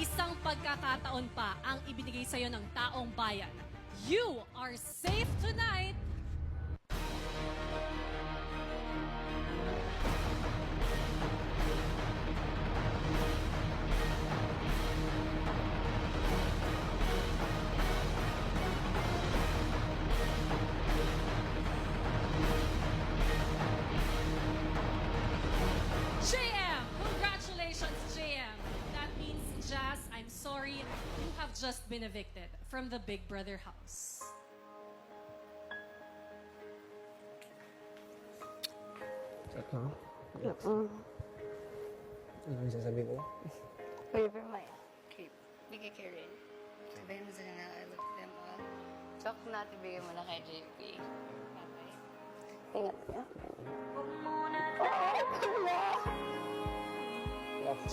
Isang pagkakataon pa ang ibinigay sa'yo ng taong bayan. You are safe tonight! JM! Congratulations, JM! That means, Jazz, I'm sorry, you have just been evicted from the Big Brother house. Ano? Ano yung sasabihin ko? Whatever my keep. Bigay kay Rin. Sabihin mo sa kanila, I love them all. Chok na, tibigay mo na kay JP. Bye-bye. Ingat ka. Love.